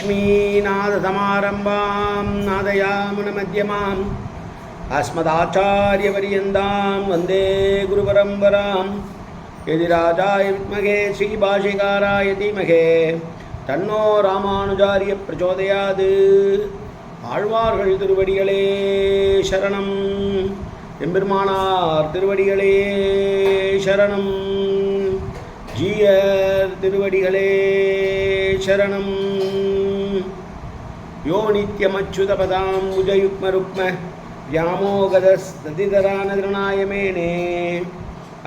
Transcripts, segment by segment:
லக்ஷ்மீநாதசமாரம்பாம் நாதயாமுனமத்யமாம் அஸ்மதாச்சாரியபரியந்தாம் வந்தே குருபரம்பராம் எதிராஜாய வித்மகே ஸ்ரீபாஷிகாராய தீமகே தன்னோ ராமானுஜாரிய பிரச்சோதயாது. ஆழ்வார்கள் திருவடிகளே சரணம், எம்பெருமானார் திருவடிகளே சரணம், ஜீயர் திருவடிகளே சரணம். யோ நித்யமச்சுதபதாம் புஜயுக்மருக்ம வியாமோகதஸ்ததிதரானதிருநாயமேனே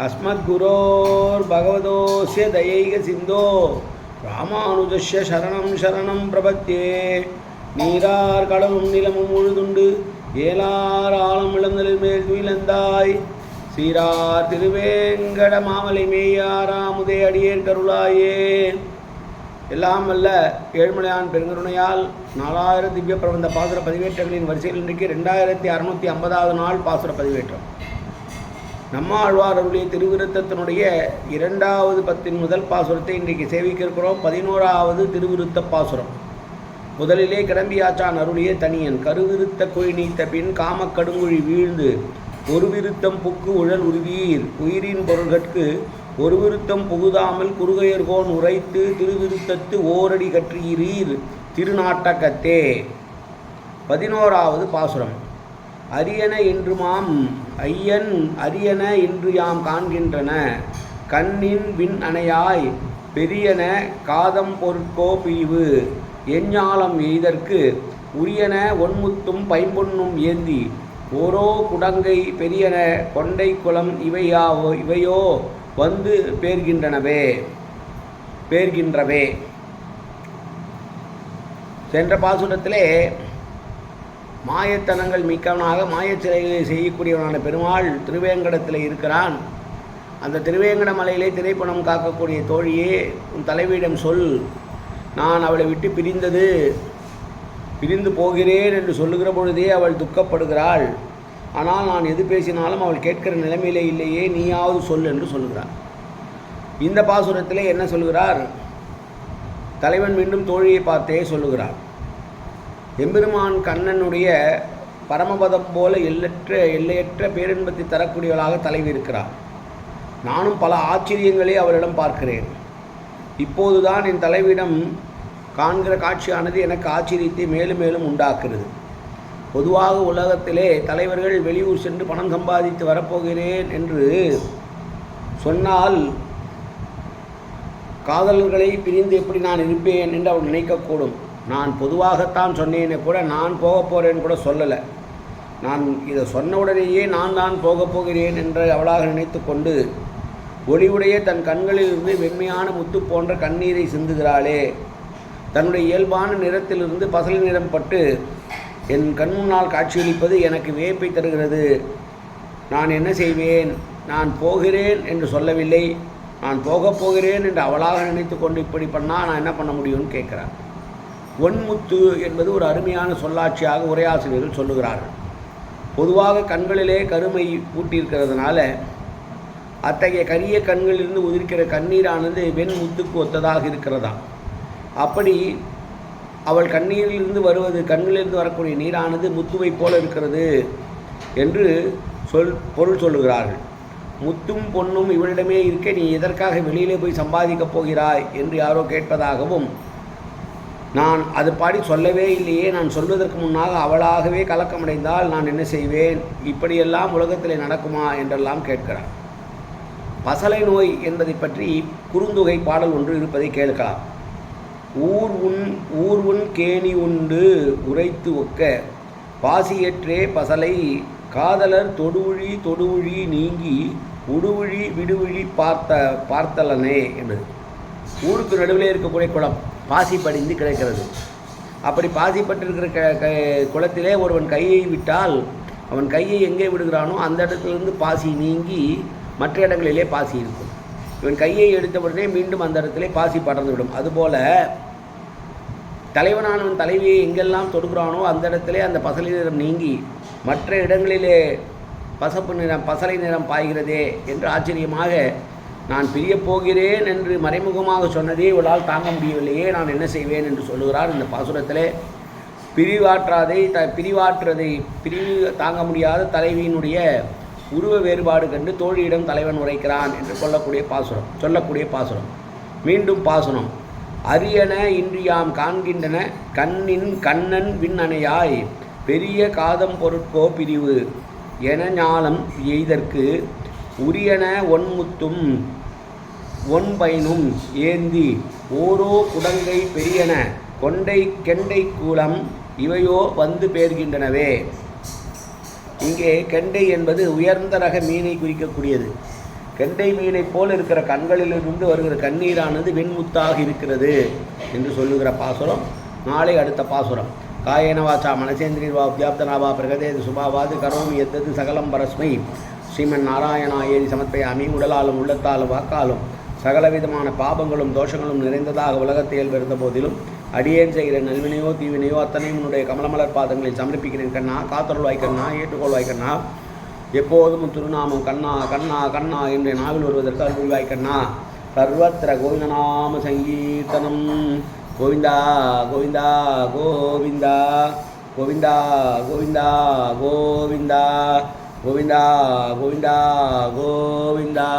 அஸ்மத்குரோர் பகவதோஸ்ய தயைக சிந்தோ ராமானுஜஸ்ய சரணம் சரணம் பிரபத்யே. நீரார் கடலும் நிலமும் முழுதுண்டு ஏலார் ஆழம் இளந்தலில் மேல் துயிலந்தாய் சீரார் திருவேங்கட மாமலை மேயாராமுதே அடியேன் கருளாயே. எல்லாம் வல்ல ஏழ்மலையான் பெருங்கருணையால் 4000 திவ்ய பிரபந்த பாசுர பதிவேற்றங்களின் வரிசையில் இன்றைக்கு 2650வது நாள் பாசுர பதிவேற்றம். நம்மாழ்வார் அருளிய திருவிருத்தத்தினுடைய 2வது பத்தின் முதல் பாசுரத்தை இன்றைக்கு சேவிக்க இருக்கிறோம். 11வது திருவிருத்த பாசுரம். முதலிலே கிளம்பியாச்சான் அருளிய தனியன் கருவிருத்த குழி நீத்த பின் காமக்கடுங்குழி வீழ்ந்து ஒரு விருத்தம் புக்கு உழல் உருவீர் உயிரின் பொருள்கட்கு ஒரு விருத்தம் புகுதாமல் குறுகையர்கோன் உரைத்து திருவிருத்தத்து ஓரடி கற்றீரீர் திருநாட்டகத்தே. 11வது பாசுரம். அரியன என்றுமாம் ஐயன் அரியன என்று யாம் காண்கின்றன கண்ணின் விண் அணையாய் பெரியன காதம் பொருட்கோ பிரிவு எஞ்ஞாலம் எய்தற்கு உரியன ஒன்முத்தும் பைம்பொன்னும் ஏந்தி ஓரோ குடங்கை பெரியன கொண்டை குளம் இவையோ வந்து பேர்கின்றவே. சென்ற பாசுரத்திலே மாயத்தனங்கள் மிக்கவனாக மாயச்சிலைகளை செய்யக்கூடியவனான பெருமாள் திருவேங்கடத்தில் இருக்கிறான். அந்த திருவேங்கட மலையிலே திரைப்பணம் காக்கக்கூடிய தோழியே, உன் தலைவியிடம் சொல், நான் அவளை விட்டு பிரிந்து போகிறேன் என்று சொல்லுகிற பொழுதே அவள் துக்கப்படுகிறாள். ஆனால் நான் எது பேசினாலும் அவள் கேட்கிற நிலைமையிலே இல்லையே, நீயாவது சொல் என்று சொல்லுகிறார். இந்த பாசுரத்திலே என்ன சொல்கிறார்? தலைவன் மீண்டும் தோழியை பார்த்தே சொல்லுகிறார். எம்பெருமான் கண்ணனுடைய பரமபதம் போல எல்லையற்ற பேரின்பத்தை தரக்கூடியவளாக தலைவி இருக்கிறார். நானும் பல ஆச்சரியங்களை அவளிடம் பார்க்கிறேன். இப்போதுதான் என் தலைவியிடம் காண்கிற காட்சியானது எனக்கு ஆச்சரியத்தை மேலும் மேலும் உண்டாக்குறது. பொதுவாக உலகத்திலே தலைவர்கள் வெளியூர் சென்று பணம் சம்பாதித்து வரப்போகிறேன் என்று சொன்னால் காதலர்களை பிரிந்து எப்படி நான் இருப்பேன் என்று அவள் நினைக்கக்கூடும். நான் பொதுவாகத்தான் சொன்னேனே கூட நான் போக போகிறேன்னு கூட சொல்லலை. நான் இதை சொன்ன உடனேயே நான் தான் போகப் போகிறேன் என்று அவளாக நினைத்து கொண்டு ஒளிவுடைய தன் கண்களிலிருந்து வெண்மையான முத்து போன்ற கண்ணீரை சிந்துகிறாளே. தன்னுடைய இயல்பான நிறத்திலிருந்து பசலை நிறம் பட்டு என் கண் முன்னால் காட்சியளிப்பது எனக்கு வியப்பை தருகிறது. நான் என்ன செய்வேன்? நான் போகிறேன் என்று சொல்லவில்லை, நான் போகப் போகிறேன் என்று அவளாக நினைத்து கொண்டு இப்படி பண்ணால் நான் என்ன பண்ண முடியும்னு கேட்குறார். ஒன்முத்து என்பது ஒரு அருமையான சொல்லாட்சியாக உரையாசிரியர்கள் சொல்லுகிறார்கள். பொதுவாக கண்களிலே கருமை பூட்டியிருக்கிறதுனால அத்தகைய கரிய கண்களிலிருந்து உதிர்க்கிற கண்ணீரானது வெண்முத்துக்கு ஒத்ததாக இருக்கிறதா. அப்படி அவள் கண்ணீரிலிருந்து வருவது, கண்களிலிருந்து வரக்கூடிய நீரானது முத்துவை போல இருக்கிறது என்று பொருள் சொல்லுகிறார்கள். முத்தும் பொன்னும் இவளிடமே இருக்க நீ எதற்காக வெளியிலே போய் சம்பாதிக்கப் போகிறாய் என்று யாரோ கேட்பதாகவும், நான் அது பாடி சொல்லவே இல்லையே, நான் சொல்வதற்கு முன்னாக அவளாகவே கலக்கமடைந்தால் நான் என்ன செய்வேன்? இப்படியெல்லாம் உலகத்திலே நடக்குமா என்றெல்லாம் கேட்கிறார். பசலை நோய் என்பதை பற்றி குறுந்தொகை பாடல் ஒன்று இருப்பதை கேட்கலாம். ஊர் உன் கேணி உண்டு உரைத்து ஒக்க பாசியற்றே பசலை காதலர் தொடுவுழி நீங்கி உடுவுழி விடுவிழி பார்த்தலனே என்பது. ஊருக்கு நடுவில் இருக்கக்கூடிய குளம் பாசி படிந்து கிடைக்கிறது. அப்படி பாசிப்பட்டிருக்கிற குளத்திலே ஒருவன் கையை விட்டால் அவன் கையை எங்கே விடுகிறானோ அந்த இடத்துலேருந்து பாசி நீங்கி மற்ற இடங்களிலே பாசி இருக்கும். இவன் கையை எடுத்த உடனே மீண்டும் அந்த இடத்திலே பாசி படர்ந்துவிடும். அதுபோல தலைவனானவன் தலைவியை எங்கெல்லாம் தொடுகிறானோ அந்த இடத்திலே அந்த பசலை நிறம் நீங்கி மற்ற இடங்களிலே பசலை நிறம் பாய்கிறதே என்று ஆச்சரியமாக நான் பிரியப் போகிறேன் என்று மறைமுகமாக சொன்னதே இவளால் தாங்க முடியவில்லையே, நான் என்ன செய்வேன் என்று சொல்லுகிறார் இந்த பாசுரத்திலே. பிரிவு தாங்க முடியாத தலைவியினுடைய உருவ வேறுபாடு கண்டு தோழியிடம் தலைவன் உரைக்கிறான் என்று சொல்லக்கூடிய பாசுரம். மீண்டும் பாசுரம். அரியன இன்றியாம் காண்கின்றன கண்ணன் விண்ணணையாய் பெரிய காதம் பொருட்கோ பிரிவு என ஞாலம் எய்தற்கு உரியன ஒன்முத்தும் ஒன்பயனும் ஏந்தி ஓரோ குடங்கை பெரியன கெண்டை கூலம் இவையோ வந்து பேர்கின்றனவே. இங்கே கெண்டை என்பது உயர்ந்த ரக மீனை குறிக்கக்கூடியது. கெண்டை மீனை போல் இருக்கிற கண்களிலிருந்து வருகிற கண்ணீரானது வெண்முத்தாக இருக்கிறது என்று சொல்லுகிற பாசுரம் நாளை அடுத்த பாசுரம். காயேன வாச்சா மனசேந்திரிர்வா உத்யாப்தனாவா பிரகதேது சுபாவாது கரோமி எத்தது சகலம் பரஸ்மை ஸ்ரீமன் நாராயணா ஏறி சமர்ப்பயாமி. உடலாலும் உள்ளத்தாலும் வாக்காலும் சகலவிதமான பாபங்களும் தோஷங்களும் நிறைந்ததாக உலகத்தில் பிறந்த போதிலும் அடியேன் செய்கிற நல்வினையோ தீவினையோ அத்தனையும் உன்னுடைய கமலமலர் பாதங்களில் சமர்ப்பிக்கிறேன் கண்ணா. காத்தருள்வாய் கண்ணா, ஏற்றுக்கொள்வாய் கண்ணா. எப்போதும் திருநாமம் கண்ணா கண்ணா கண்ணா என்று நாவில் வருவதற்கு அருள்வாய் கண்ணா. சர்வத்திர கோவிந்தநாம சங்கீர்த்தனம். கோவிந்தா கோவிந்தா கோவிந்தா கோவிந்தா கோவிந்தா கோவிந்தா கோவிந்தா கோவிந்தா கோவிந்தா.